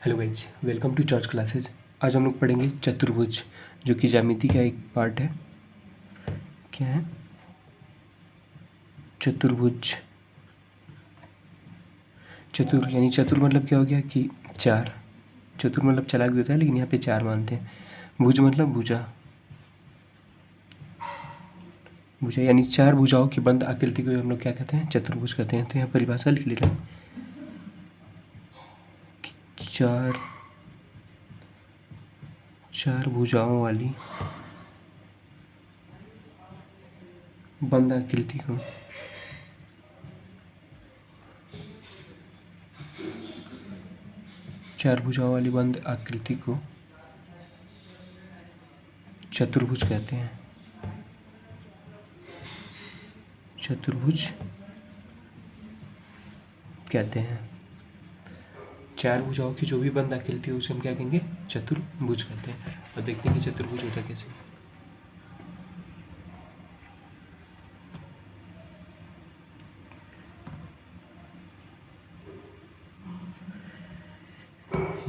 Hello guys, welcome to church classes. आज हम लोग पढ़ेंगे चतुर्भुज, जो कि ज्यामिति का एक पार्ट है। क्या है चतुर्भुज? चतुर यानी चतुर मतलब क्या हो गया कि चार। चतुर मतलब चालाक भी होता है, लेकिन यहाँ पे चार मानते हैं। भुज मतलब भुजा। भुजा यानी चार भुजाओं की बंद आकृति को हम लोग क्या कहते हैं? चतुर्भुज कहते हैं। तो यहाँ परिभाषा लिख ले रहे हैं कि चार भुजाओं वाली बंद आकृति को चार भुजाओं वाली बंद आकृति को चतुर्भुज कहते हैं। चतुर्भुज कहते हैं। चार भुजाओं की जो भी बंद आकृति है उसे हम क्या कहेंगे? चतुर्भुज कहते हैं। और देखते हैं कि चतुर्भुज होता कैसे।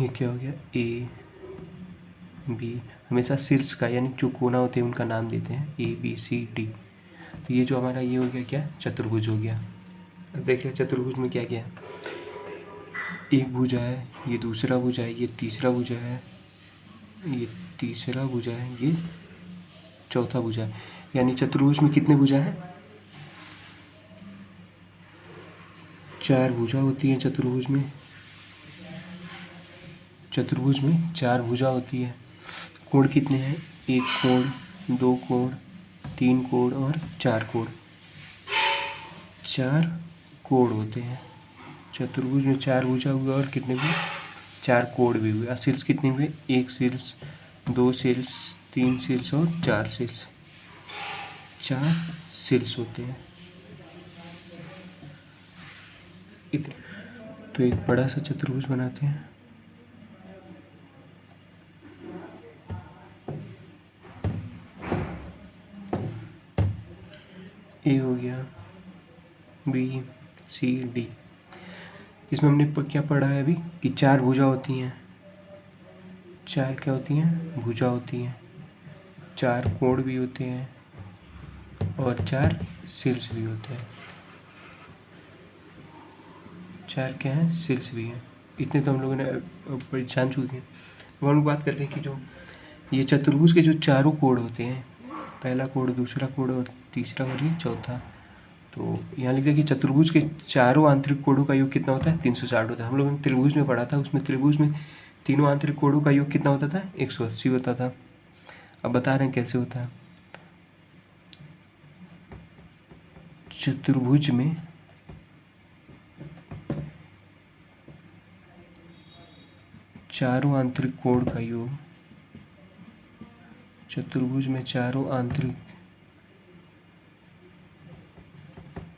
ये क्या हो गया? A B. हमेशा शीर्ष का यानी जो कोना होते हैं उनका नाम देते हैं, ए बी सी डी। तो ये जो हमारा ये हो गया क्या? चतुर्भुज हो गया। अब देखिए चतुर्भुज में क्या क्या है। एक भुजा है, ये दूसरा भुजा है, ये तीसरा भुजा है, ये तीसरा भुजा है, ये चौथा भुजा है। यानी चतुर्भुज में कितने भुजा हैं? चार भुजा होती है चतुर्भुज में। चतुर्भुज में चार भुजा होती है। कोण कितने हैं? एक कोण, दो कोण, तीन कोण और चार कोण। चार कोण होते हैं चतुर्भुज में। चार भुजा हुए और कितने हुए? चार कोण भी हुए। और शीर्ष कितने हुए? एक शीर्ष, दो शीर्ष, तीन शीर्ष और चार शीर्ष। चार शीर्ष होते हैं। तो एक बड़ा सा चतुर्भुज बनाते हैं। ए हो गया, बी सी डी। इसमें हमने क्या पढ़ा है अभी कि चार भुजा होती हैं। चार क्या होती हैं? भुजा होती हैं। चार कोण भी होते हैं और चार शीर्ष भी होते हैं। चार क्या है? शीर्ष भी हैं। इतने तो हम लोगों ने जान चुके हैं। अब हम लोग बात करते हैं कि जो ये चतुर्भुज के जो चारों कोण होते हैं, पहला कोण, दूसरा कोण और तीसरा और ये चौथा। तो यहाँ लिखा है कि चतुर्भुज के चारों आंतरिक कोणों का योग कितना होता है? 360 होता है। हम लोगों ने त्रिभुज में पढ़ा था, उसमें त्रिभुज में तीनों आंतरिक कोणों का योग कितना होता था? 180 होता था। अब बता रहे हैं कैसे होता है। चतुर्भुज में चारों आंतरिक कोण का योग, चतुर्भुज में चारों आंतरिक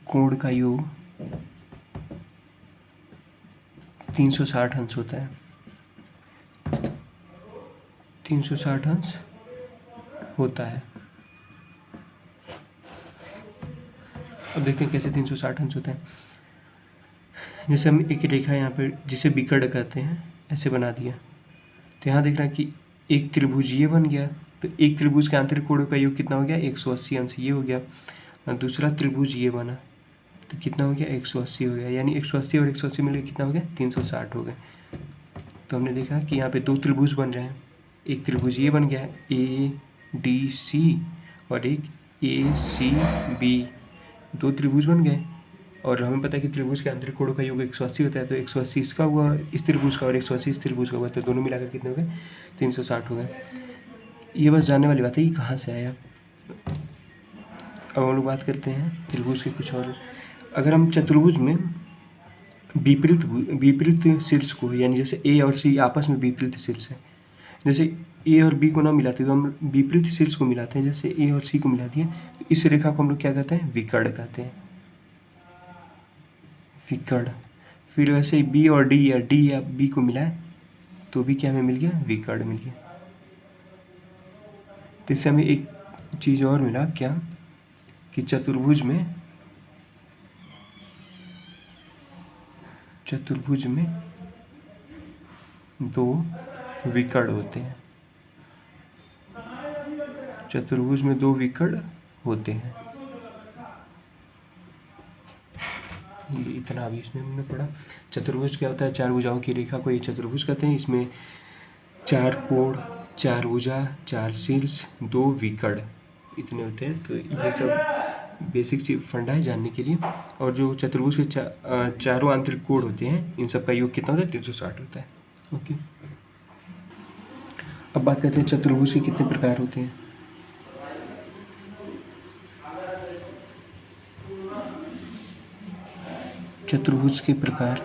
कोण का योग 360 अंश होता है। 360 अंश होता है। अब देखते हैं कैसे 360 अंश होता है। जैसे हम एक रेखा यहाँ पे जिसे विकर्ण कहते हैं ऐसे बना दिया, तो यहाँ देख रहे हैं कि एक त्रिभुज ये बन गया। तो एक त्रिभुज के आंतरिक कोणों का योग कितना हो गया? 180 अंश ये हो गया। और दूसरा त्रिभुज ये बना तो कितना हो गया? 180 हो गया। यानी 180 और 180 मिलकर कितना हो गया? 360 हो गए। तो हमने देखा कि यहाँ पे दो त्रिभुज बन रहे हैं। एक त्रिभुज ये बन गया है ए डी सी, और एक ए सी बी। दो त्रिभुज बन गए। और हमें पता है कि त्रिभुज के आंतरिक कोणों का योग 180 होता है। तो 180 इसका हुआ इस त्रिभुज का और 180 इस त्रिभुज का हुआ, तो दोनों मिलाकर कितने हो गए? 360 हो गए। ये बस जानने वाली बात है कि कहाँ से आया। अब हम लोग बात करते हैं त्रिभुज के कुछ और। अगर हम चतुर्भुज में विपरीत शीर्ष को, यानी जैसे ए और सी आपस में विपरीत शीर्ष है, जैसे ए और बी को ना मिलाते हुए हम विपरीत शीर्ष को मिलाते हैं, जैसे ए और सी को मिला दिया, तो इस रेखा को हम लोग क्या कहते हैं? विकर्ण कहते हैं। विकर्ण। फिर वैसे बी और डी या बी को मिलाए तो भी क्या हमें मिल गया? विकर्ण मिल गया। तो इससे हमें एक चीज़ और मिला, क्या कि चतुर्भुज में दो विकर्ण होते हैं। चतुर्भुज में दो विकर्ण होते हैं। ये इतना अभी इसमें हमने पढ़ा। चतुर्भुज क्या होता है? चार भुजाओं की रेखा को ये चतुर्भुज कहते हैं। इसमें चार कोण, चार भुजा, चार शीर्ष, दो विकर्ण इतने होते हैं। तो ये सब बेसिक चीज फंडा है जानने के लिए। और जो चतुर्भुज के चारों आंतरिक कोण होते हैं, इन सब का योग कितना होता है? 360 होता है। ओके, अब बात करते हैं चतुर्भुज के कितने प्रकार होते हैं। चतुर्भुज के प्रकार,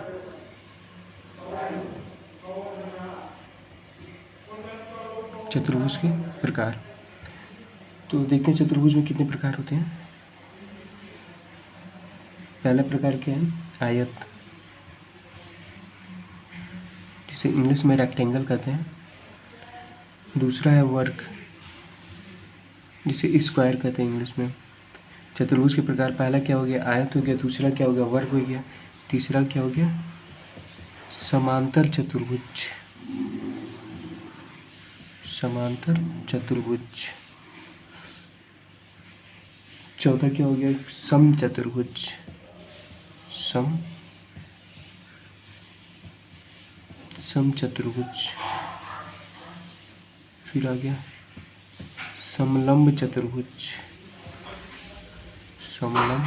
चतुर्भुज के प्रकार तो देखते हैं चतुर्भुज में कितने प्रकार होते हैं। पहला प्रकार क्या है? आयत, जिसे इंग्लिश में रेक्टेंगल कहते हैं। दूसरा है वर्ग, जिसे स्क्वायर कहते हैं इंग्लिश में। चतुर्भुज के प्रकार पहला क्या हो गया? आयत हो गया। दूसरा क्या हो गया? वर्ग हो गया। तीसरा क्या हो गया? समांतर चतुर्भुज, समांतर चतुर्भुज। चौथा क्या हो गया? सम चतुर्भुज, सम चतुर्भुज। फिर आ गया समलंब चतुर्भुज, समलंब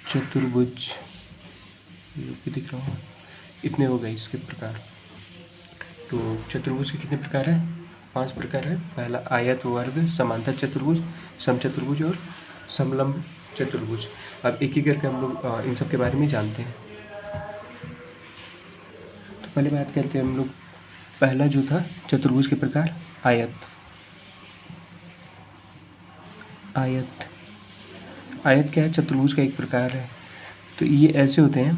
चतुर्भुज। ये दिख रहा होगा। इतने हो गए इसके प्रकार। तो चतुर्भुज के कितने प्रकार हैं? 5 प्रकार है। पहला आयत, वर्ग, समांतर चतुर्भुज, समचतुर्भुज और समलंब चतुर्भुज। अब एक एक करके हम लोग इन सब के बारे में जानते हैं। तो पहले बात करते हैं हम लोग, पहला जो था चतुर्भुज के प्रकार, आयत। आयत, आयत क्या है? चतुर्भुज का एक प्रकार है। तो ये ऐसे होते हैं,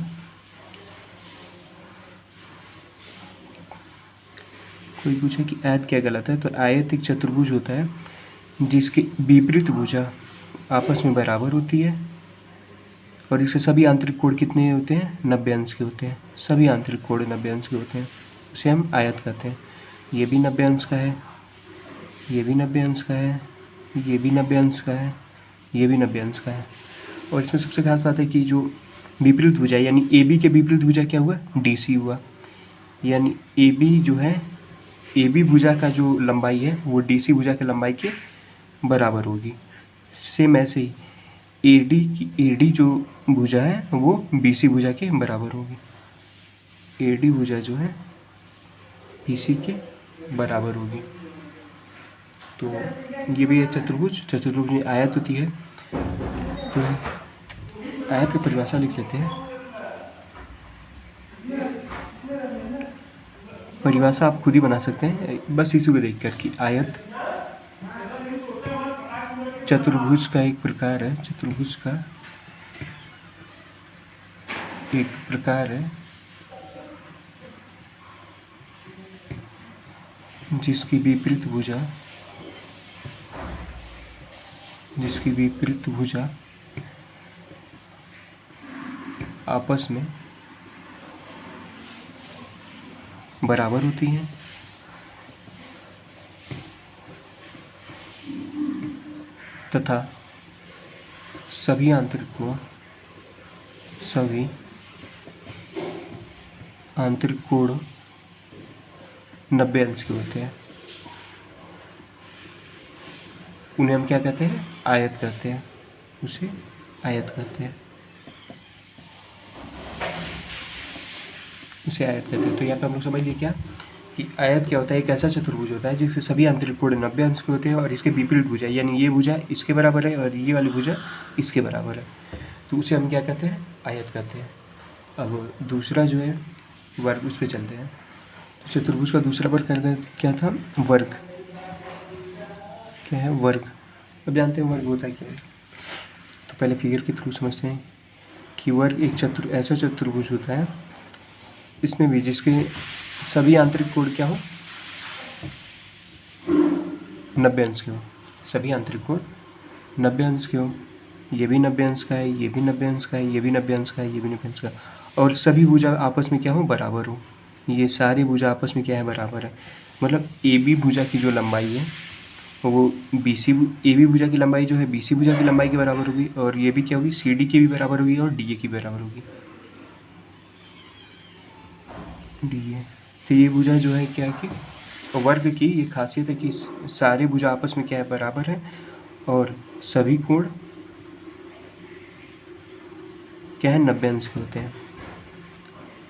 कोई पूछे कि आयत क्या गलत है, तो आयत एक चतुर्भुज होता है जिसके विपरीत भुजा आपस में बराबर होती है और इसके सभी आंतरिक कोण कितने होते हैं? 90 अंश के होते हैं। सभी आंतरिक कोण 90 अंश के होते हैं, उसे हम आयत कहते हैं। ये भी 90 अंश का है, ये भी 90 अंश का है, ये भी 90 अंश का है, ये भी 90 अंश का है। और इसमें सबसे खास बात है कि जो विपरीत भुजा यानी ए बी के विपरीत भुजा क्या हुआ? DC हुआ। यानी ए बी जो है, ए बी भुजा का जो लंबाई है वो DC भुजा की लंबाई के बराबर होगी। सेम ऐसे ही AD जो भुजा है वो BC भुजा के बराबर होगी। AD भुजा जो है BC के बराबर होगी। तो ये भी है चतुर्भुज। चतुर्भुज में आयत होती है। तो आयत की परिभाषा लिख लेते हैं। परिभाषा आप खुद ही बना सकते हैं बस इसी को देख कर कि आयत चतुर्भुज का एक प्रकार है। चतुर्भुज का एक प्रकार है जिसकी विपरीत भुजा आपस में बराबर होती हैं तथा सभी आंतरिक कोण 90 अंश के होते हैं। उन्हें हम क्या कहते हैं? आयत कहते हैं। उसे आयत कहते हैं, उसे आयत कहते हैं। तो यहाँ पे हम लोग समझ लिए क्या कि आयत क्या होता है? एक ऐसा चतुर्भुज होता है जिसके सभी आंतरिक कोण 90 अंश के होते हैं और इसके विपरीत भुजा यानी ये भुजा इसके बराबर है और ये वाली भुजा इसके बराबर है, तो उसे हम क्या कहते हैं? आयत कहते हैं। अब दूसरा जो है वर्ग, उस पर चलते हैं। तो चतुर्भुज का दूसरा प्रकार क्या था? वर्ग। क्या है? वर्ग। अब जानते हैं वर्ग होता क्या है। तो पहले फिगर के थ्रू समझते हैं कि वर्ग एक ऐसा चतुर्भुज होता है इसमें भी जिसके सभी आंतरिक कोण क्या हो? 90 अंश के हो। सभी आंतरिक कोण 90 अंश के हो। ये भी 90 अंश का है, ये भी 90 अंश का है, ये भी 90 अंश का है, ये भी 90 अंश का है। और सभी भुजा आपस में क्या हो? बराबर हो। ये सारी भुजा आपस में क्या है, बराबर है। मतलब ए बी भुजा की जो लंबाई है वो ए बी भुजा की लंबाई जो है बी सी भुजा की लंबाई के बराबर होगी, और ये भी क्या होगी, सी डी की भी बराबर होगी और डी ए की बराबर होगी, डी ए। तो ये भुजा जो है क्या कि वर्ग की ये खासियत है कि सारी भुजा आपस में क्या है, बराबर है, और सभी कोण क्या है, 90 अंश के होते हैं।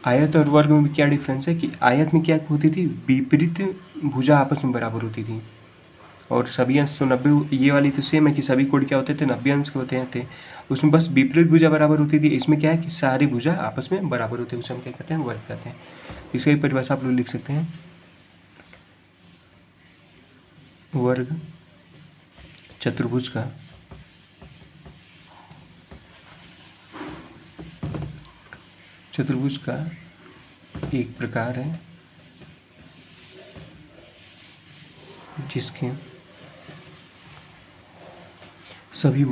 आयत और वर्ग में क्या डिफरेंस है कि आयत में क्या होती थी, विपरीत भुजा आपस में बराबर होती थी, और सभी अंश तो 90, ये वाली तो सेम है कि सभी कोण क्या होते थे, 90 अंश के होते थे। उसमें बस विपरीत भुजा बराबर होती थी, इसमें क्या है कि सारी भुजा आपस में बराबर होती है, उसे हम क्या कहते हैं, वर्ग कहते हैं। इसका परिभाषा आप लोग लिख सकते हैं, वर्ग चतुर्भुज का एक प्रकार है जिसके सभी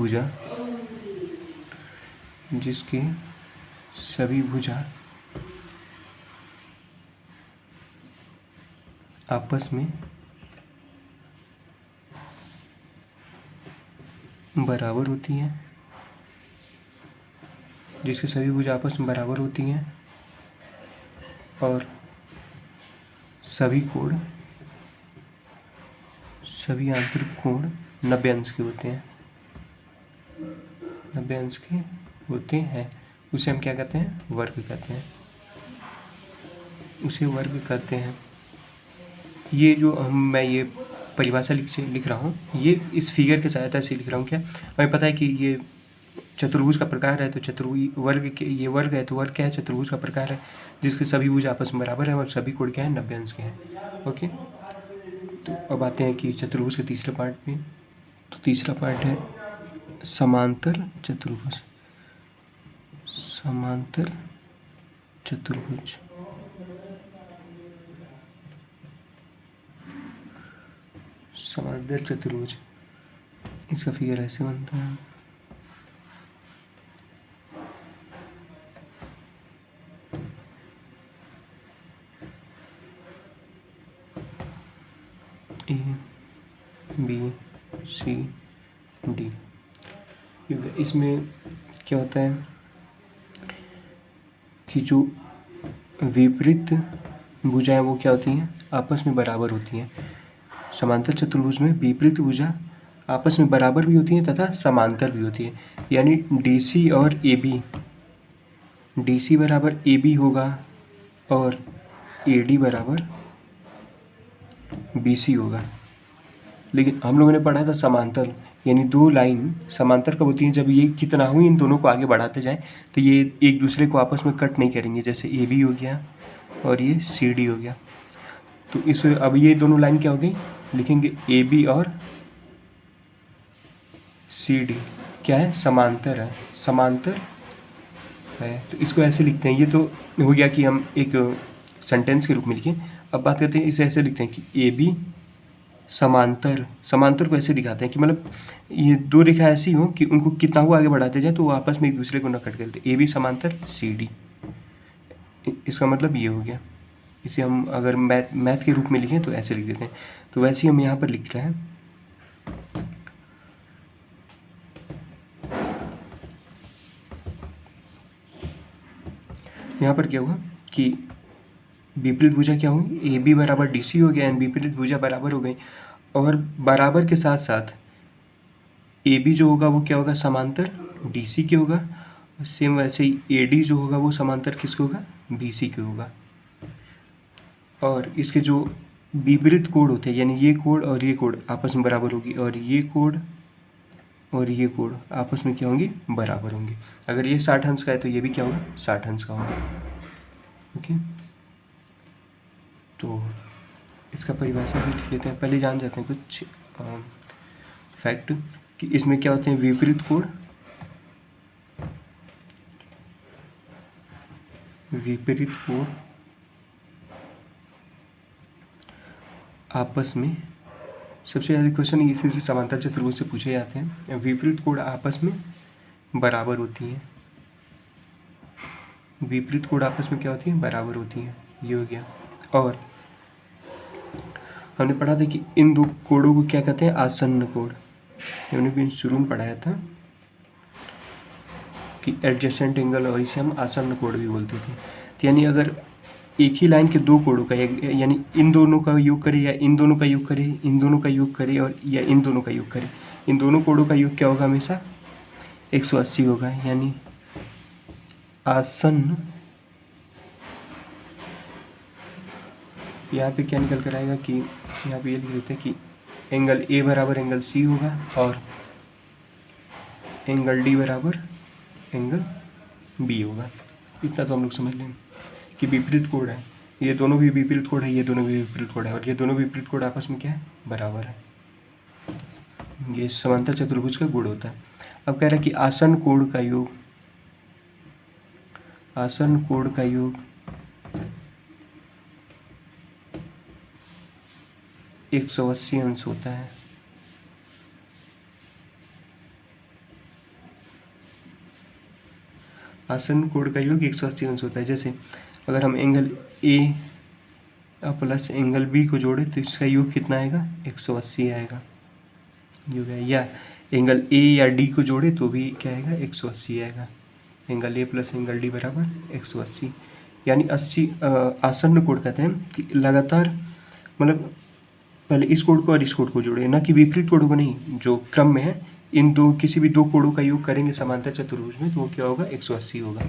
भुजा आपस में बराबर होती हैं, और सभी आंतरिक कोण 90 अंश के होते हैं, उसे हम क्या कहते हैं, वर्ग कहते हैं, ये जो मैं ये परिभाषा लिख रहा हूँ, ये इस फिगर की सहायता से लिख रहा हूँ। क्या हमें पता है कि ये चतुर्भुज का प्रकार है, तो ये वर्ग है, तो वर्ग क्या है, चतुर्भुज का प्रकार है जिसके सभी भुज आपस में बराबर है और सभी कोण क्या है, 90 अंश के हैं। ओके, तो अब आते हैं कि चतुर्भुज के तीसरे पार्ट में। तो तीसरा पार्ट है समांतर चतुर्भुज। समांतर चतुर्भुज, इसका फिगर ऐसे बनता है। A B C D. इसमें क्या होता है कि जो विपरीत भुजाएं वो क्या होती हैं, आपस में बराबर होती हैं। समांतर चतुर्भुज में विपरीत भुजा आपस में बराबर भी होती हैं तथा समांतर भी होती है, यानी DC और AB, DC बराबर AB होगा और AD बराबर BC होगा। लेकिन हम लोगों ने पढ़ा था समांतर, यानी दो लाइन समांतर कब होती हैं, जब ये कितना हुई इन दोनों को आगे बढ़ाते जाएं तो ये एक दूसरे को आपस में कट नहीं करेंगे, जैसे AB हो गया और ये CD हो गया। तो इस अब ये दोनों लाइन क्या हो गई, लिखेंगे AB और CD क्या है, समांतर है। तो इसको ऐसे लिखते हैं, ये तो हो गया कि हम एक सेंटेंस के रूप में लिखें। अब बात करते हैं, इसे ऐसे लिखते हैं कि AB समांतर को ऐसे दिखाते हैं कि मतलब ये दो रेखा ऐसी हो कि उनको कितना हुआ आगे बढ़ाते जाए तो वो आपस में एक दूसरे को न कट करते। AB समांतर CD, इसका मतलब ये हो गया। इसे हम अगर मैथ के रूप में लिखें तो ऐसे लिख देते हैं। तो वैसे ही हम यहाँ पर लिख रहे हैं, यहाँ पर क्या हुआ कि विपरीत भुजा क्या हुई, AB बराबर DC हो गया एंड विपरीत भुजा बराबर हो गई, और बराबर के साथ साथ AB जो होगा वो क्या होगा, समांतर DC के होगा। सेम वैसे ही AD जो होगा वो समांतर किसके होगा, BC के होगा। और इसके जो विपरीत कोण होते हैं, यानी ये कोण और ये कोण आपस में बराबर होगी, और ये कोण और ये कोण आपस में क्या होंगे, बराबर होंगे। अगर ये 60 अंश का है तो ये भी क्या होगा, 60 अंश का होगा। ओके, तो इसका परिभाषा भी लिख लेते हैं। पहले जान जाते हैं कुछ फैक्ट कि इसमें क्या होते हैं, विपरीत कोण आपस में, सबसे ज़्यादा क्वेश्चन इसी से समांतर चतुर्भुज से पूछे जाते हैं। विपरीत कोण आपस में बराबर होती हैं, विपरीत कोण आपस में क्या होती हैं, बराबर होती हैं। ये हो गया। और हमने पढ़ा था कि इन दो कोणों को क्या कहते हैं, आसन्न कोण। हमने भी शुरू में पढ़ाया था कि एडजेसेंट एंगल, और इसे हम आसन्न कोण भी बोलते थे। तो यानी अगर एक ही लाइन के दो कोणों का, यानी इन दोनों का योग करें या इन दोनों का योग करें, इन दोनों का योग करें और या इन दोनों का योग करें, इन दोनों कोणों का योग क्या होगा, हमेशा 180 होगा। यानी आसन्न, यहाँ पे क्या निकल कर आएगा कि यहाँ पे ये लिख देते हैं कि एंगल ए बराबर एंगल सी होगा और एंगल डी बराबर एंगल बी होगा। इतना तो हम लोग समझ लें कि विपरीत कोण है, ये दोनों भी विपरीत कोण है, ये दोनों भी विपरीत कोण है, और ये दोनों विपरीत कोण आपस में क्या है, बराबर है। ये समांतर चतुर्भुज का गुण होता है। अब कह रहा है कि आसन्न कोण का योग, आसन्न कोण का योग 180 अंश होता है। आसन्न कोण का योग 180 अंश होता है। जैसे अगर हम angle A plus angle B को जोड़े तो इसका योग कितना आएगा, 180 आएगा योग है। या एंगल ए या डी को जोड़े तो भी क्या आएगा, 180 आएगा। Angle A plus angle D बराबर 180। यानी 80 आसन्न कोण कहते हैं कि लगातार, मतलब पहले इस कोण को और इस कोण को जोड़े, ना कि विपरीत कोणों को नहीं, जो क्रम में है इन दो किसी भी दो कोणों का योग करेंगे समांतर चतुर्भुज में तो वो क्या होगा, 180 होगा।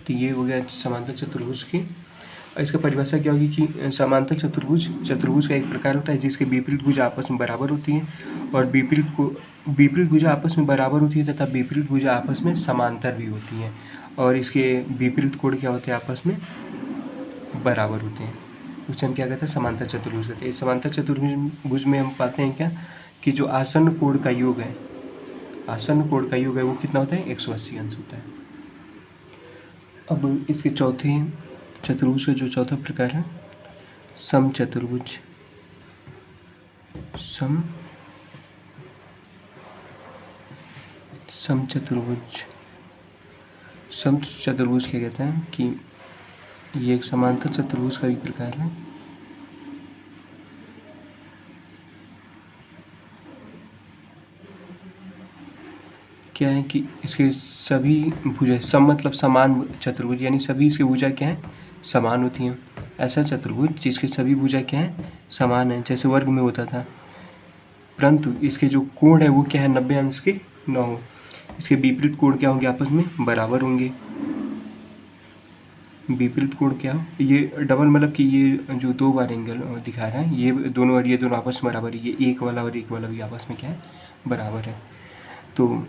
तो ये हो गया समांतर चतुर्भुज की। इसका परिभाषा क्या होगी कि समांतर चतुर्भुज का एक प्रकार होता है जिसके विपरीत भुजा आपस में बराबर होती हैं और विपरीत भुजा आपस में बराबर होती है तथा विपरीत भुजा आपस में समांतर भी होती हैं और इसके विपरीत कोण क्या होते हैं, आपस में बराबर होते हैं। उसे हम क्या कहते हैं, समांतर चतुर्भुज कहते हैं। समांतर चतुर्भुज में हम पाते हैं क्या कि जो आसन्न कोण का योग है, आसन्न कोण का योग है वो कितना होता है, 180 अंश होता है। अब इसके चौथे चतुर्भुज का जो चौथा प्रकार है, समचतुर्भुज। समचतुर्भुज समचतुर्भुज क्या कहते हैं कि ये एक समांतर चतुर्भुज का भी प्रकार है। क्या है कि इसके सभी भुजा सम मतलब समान चतुर्भुज, यानी सभी इसके भुजा क्या है, समान होती हैं। ऐसा चतुर्भुज जिसके सभी भुजा क्या है, समान है, जैसे वर्ग में होता था, परंतु इसके जो कोण है वो क्या है, 90 अंश के न हो। इसके विपरीत कोण क्या होंगे, आपस में बराबर होंगे। विपरीत कोण क्या हो, ये डबल मतलब कि ये जो दो बार एंगल दिखा रहा है ये दोनों और ये दोनों आपस में बराबर है, ये एक वाला और एक वाला भी आपस में क्या है, बराबर है। तो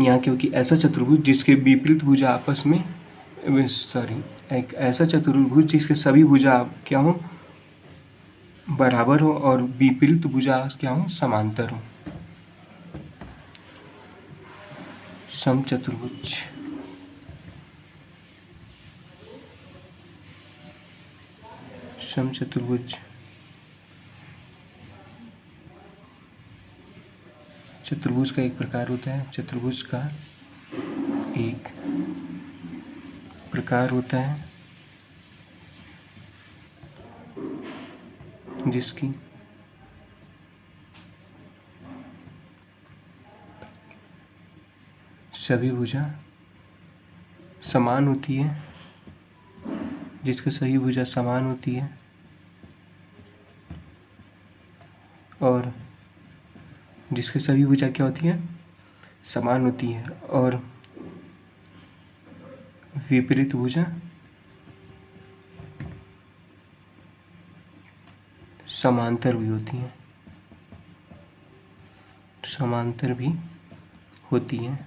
यहाँ क्योंकि ऐसा चतुर्भुज जिसके विपरीत भुजा आपस में एक ऐसा चतुर्भुज जिसके सभी भुजा क्या हो, बराबर हो और विपरीत भुजा क्या हो, समांतर हो, समचतुर्भुज। समचतुर्भुज चतुर्भुज का एक प्रकार होता है, चतुर्भुज का एक प्रकार होता है जिसकी सभी भुजा समान होती है, जिसकी सभी भुजा समान होती है और जिसकी सभी भुजा क्या होती है, समान होती है और विपरीत भुजा समांतर भी होती हैं, समांतर भी होती हैं।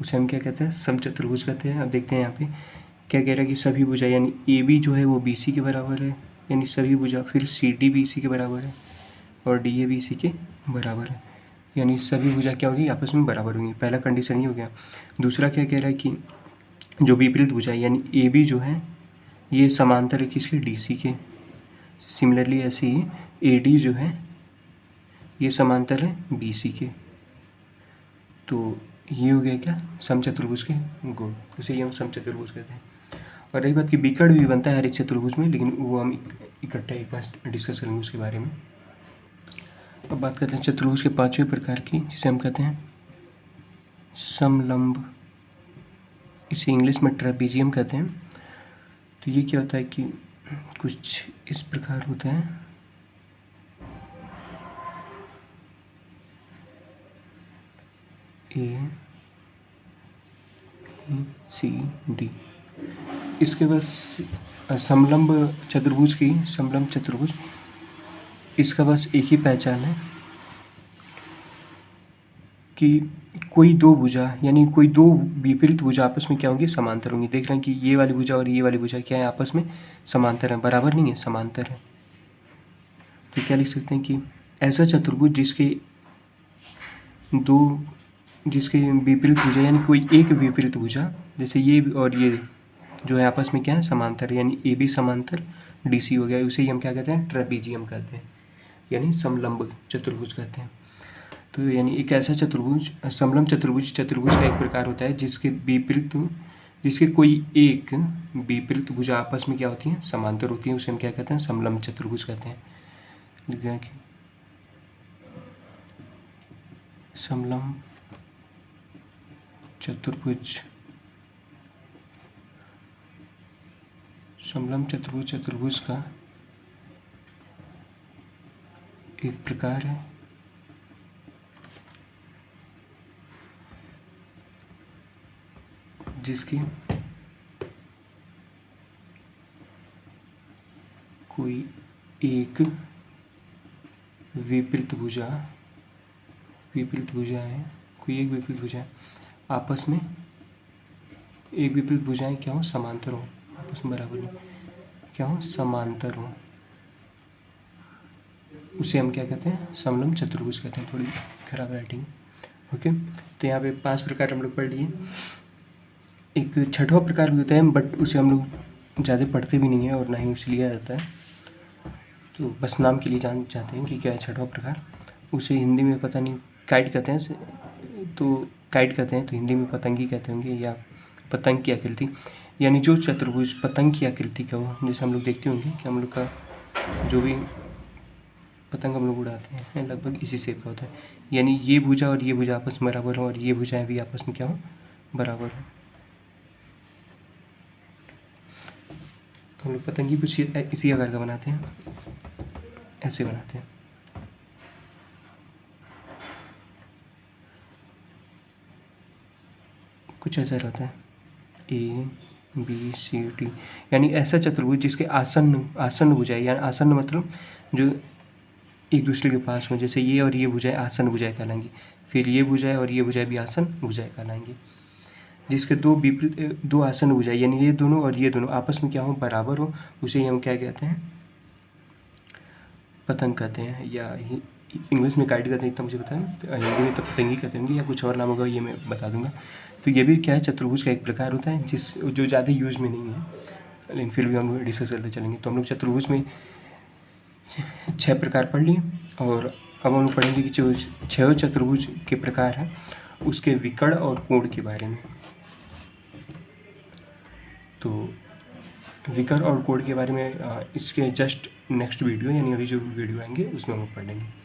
उसे हम क्या कहते हैं, समचतुर्भुज कहते हैं। अब देखते हैं यहाँ पे क्या कह रहा है कि सभी भुजा यानी ए बी जो है वो बी सी के बराबर है, यानी सभी भुजा, फिर सी डी बी सी के बराबर है और डी ए बी सी के बराबर है, यानी सभी भुजा क्या होगी, आपस में बराबर होंगी। पहला कंडीशन ही हो गया। दूसरा क्या कह रहा है कि जो विपरीत भुजा यानी ए बी जो है ये समांतर है किसके, डी सी के। सिमिलरली ऐसे ही ए डी जो है ये समांतर है बी सी के। तो ये हो गया क्या, समचतुर्भुज के गुण, उसे ही हम समचतुर्भुज कहते हैं। और रही बात कि विकर्ण भी बनता है हर एक चतुर्भुज में, लेकिन वो हम इकट्ठा एक बार डिस्कस करेंगे उसके बारे में। अब बात करते हैं चतुर्भुज के पांचवें प्रकार की, जिसे हम कहते हैं समलंब, इसे इंग्लिश में ट्रेपीजियम कहते हैं। तो ये क्या होता है कि कुछ इस प्रकार होता है, A B C D। इसके बस समलंब चतुर्भुज इसका बस एक ही पहचान है कि कोई दो भुजा यानी कोई दो विपरीत भुजा आपस में क्या होंगी, समांतर होंगी। देख रहे हैं कि ये वाली भुजा और ये वाली भुजा क्या है, आपस में समांतर है, बराबर नहीं है, समांतर है। तो क्या लिख सकते हैं कि ऐसा चतुर्भुज जिसके विपरीत भुजा यानी कोई एक विपरीत भुजा, जैसे ये और ये जो है आपस में क्या है, समांतर, यानी ए बी समांतर डी सी हो गया, उसे ही हम क्या कहते हैं, ट्रेपीजियम कहते हैं, यानी समलंब चतुर्भुज कहते हैं। तो यानी एक ऐसा चतुर्भुज समलंब चतुर्भुज का एक प्रकार होता है जिसके कोई एक विपरीत भुजा आपस में क्या होती है, समांतर होती है, उसे हम क्या कहते हैं, समलंब चतुर्भुज कहते हैं। लिख दिया कि समलंब चतुर्भुज का एक प्रकार है जिसकी कोई एक विपरीत भुजा है आपस में, एक विपरीत भुजाएं क्या हो, समांतर हो, आपस में बराबर नहीं, क्या हो, समांतर हो, उसे हम क्या कहते हैं, समलंब चतुर्भुज कहते हैं। थोड़ी खराब राइटिंग, ओके। तो यहाँ पे 5 प्रकार हम लोग पढ़ लिए। एक छठवां प्रकार भी होता है, बट उसे हम लोग ज़्यादा पढ़ते भी नहीं है और ना ही उसे लिया जाता है, तो बस नाम के लिए जान चाहते हैं कि क्या है छठवां प्रकार। उसे हिंदी में पता नहीं काइट कहते हैं, तो हिंदी में पतंगी कहते होंगे या पतंग की आकृति, यानी जो चतुर्भुज पतंग की आकृति का हो, जैसे हम लोग देखते होंगे कि हम लोग का जो भी पतंग हम लोग उड़ाते हैं लगभग इसी शेप का होता है, यानी ये भुजा और ये भुजा आपस में बराबर हो और ये भुजाएं भी आपस में क्या हो, बराबर हो। हम लोग पतंगी कुछ इसी आकार का बनाते हैं, ऐसे बनाते हैं। कुछ ऐसा रहता है A B C D, यानी ऐसा चतुर्भुज जिसके आसन्न भुजाएं, यानी आसन्न मतलब जो एक दूसरे के पास हो, जैसे ये और ये भुजाएं आसन्न भुजाएं कहलाएंगी, फिर ये भुजाएं और ये भुजाएं भी आसन्न भुजाएं कहलाएंगी। जिसके दो आसन्न भुजाएं यानी ये दोनों और ये दोनों आपस में क्या हो, बराबर हो, उसे हम क्या कहते हैं, पतंग कहते हैं, या इंग्लिश में काइट कहते हैं, इतना मुझे पता है, हिंदी में तो पतंगी कहते होंगे या कुछ और नाम होगा, ये मैं बता दूंगा। तो ये भी क्या है, चतुर्भुज का एक प्रकार होता है जो ज़्यादा यूज में नहीं है, लेकिन फिर भी हम डिस्कस करते चलेंगे। तो हम लोग चतुर्भुज में 6 प्रकार पढ़ लिए, और अब हम लोग पढ़ेंगे कि जो 6 चतुर्भुज के प्रकार हैं उसके विकर्ण और कोण के बारे में। तो विकर्ण और कोण के बारे में इसके जस्ट नेक्स्ट वीडियो यानी अभी जो वीडियो आएंगे उसमें हम लोग पढ़ लेंगे।